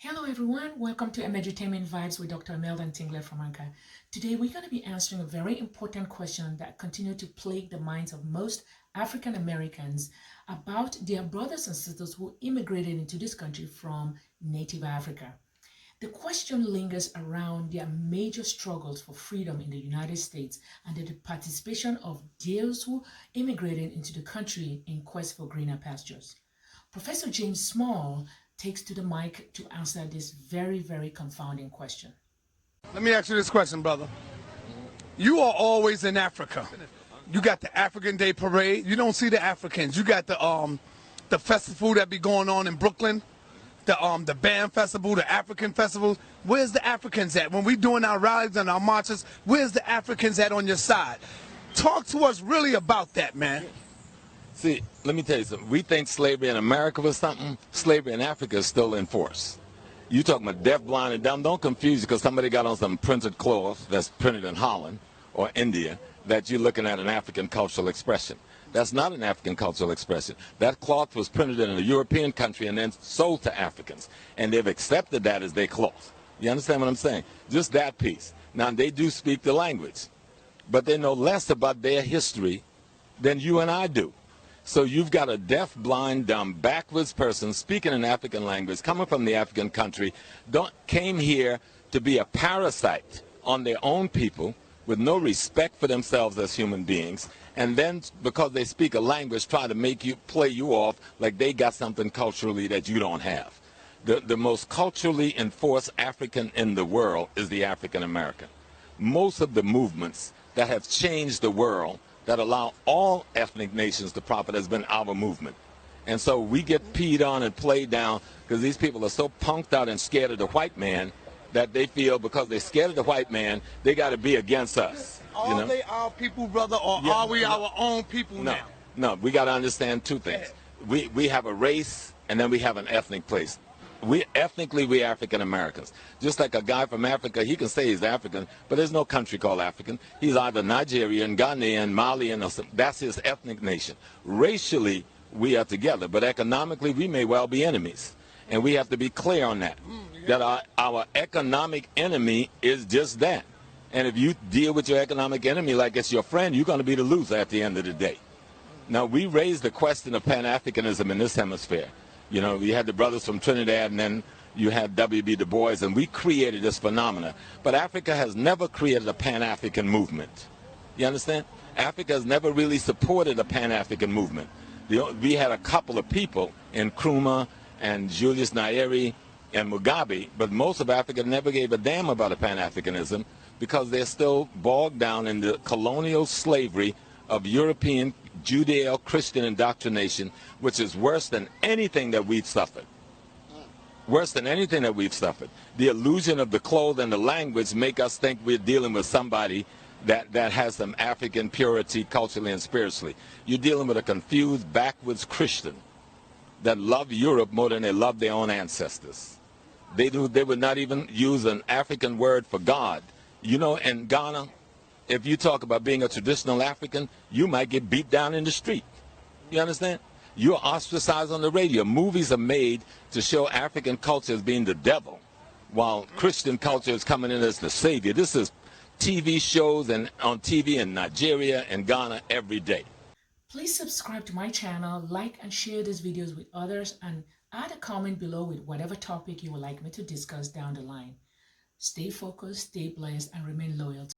Hello everyone, welcome to Entertainment Vibes with Dr. Emelda Ntinglet from Anchor. Today we're going to be answering a very important question that continues to plague the minds of most African Americans about their brothers and sisters who immigrated into this country from native Africa. The question lingers around their major struggles for freedom in the United States and the participation of those who immigrated into the country in quest for greener pastures. Professor James Small takes to the mic to answer this very, very confounding question. Let me ask you this question, brother. You are always in Africa. You got the African Day Parade. You don't see the Africans. You got the festival that be going on in Brooklyn, the band festival, the African festival. Where's the Africans at? When we doing our rallies and our marches, where's the Africans at on your side? Talk to us really about that, man. See, let me tell you something. We think slavery in America was something. Slavery in Africa is still in force. You talking about deaf, blind, and dumb. Don't confuse you because somebody got on some printed cloth that's printed in Holland or India that you're looking at an African cultural expression. That's not an African cultural expression. That cloth was printed in a European country and then sold to Africans. And they've accepted that as their cloth. You understand what I'm saying? Just that piece. Now, they do speak the language, but they know less about their history than you and I do. So you've got a deaf, blind, dumb, backwards person speaking an African language, coming from the African country, came here to be a parasite on their own people with no respect for themselves as human beings, and then because they speak a language, try to play you off like they got something culturally that you don't have. The most culturally enforced African in the world is the African American. Most of the movements that have changed the world that allow all ethnic nations to profit has been our movement. And so we get peed on and played down because these people are so punked out and scared of the white man that they feel because they're scared of the white man, they got to be against us. Are they our people, brother, or are we our own people now? No, we got to understand two things. We have a race and then we have an ethnic place. Ethnically, we African Americans. Just like a guy from Africa, he can say he's African, but there's no country called African. He's either Nigerian, Ghanaian, Malian, or something. That's his ethnic nation. Racially, we are together, but economically, we may well be enemies. And we have to be clear on that, that our economic enemy is just that. And if you deal with your economic enemy like it's your friend, you're going to be the loser at the end of the day. Now, we raised the question of Pan-Africanism in this hemisphere. You know, you had the brothers from Trinidad, and then you had W.B. Du Bois, and we created this phenomena. But Africa has never created a Pan-African movement. You understand? Africa has never really supported a Pan-African movement. We had a couple of people in Nkrumah and Julius Nyerere and Mugabe, but most of Africa never gave a damn about a Pan-Africanism because they're still bogged down in the colonial slavery of European Judeo-Christian indoctrination, which is worse than anything that we've suffered. Worse than anything that we've suffered. The illusion of the clothes and the language make us think we're dealing with somebody that has some African purity culturally and spiritually. You're dealing with a confused, backwards Christian that love Europe more than they love their own ancestors. They would not even use an African word for God. You know, in Ghana, if you talk about being a traditional African, you might get beat down in the street. You understand? You're ostracized on the radio. Movies are made to show African culture as being the devil, while Christian culture is coming in as the savior. This is TV shows and on TV in Nigeria and Ghana every day. Please subscribe to my channel, like and share these videos with others, and add a comment below with whatever topic you would like me to discuss down the line. Stay focused, stay blessed, and remain loyal to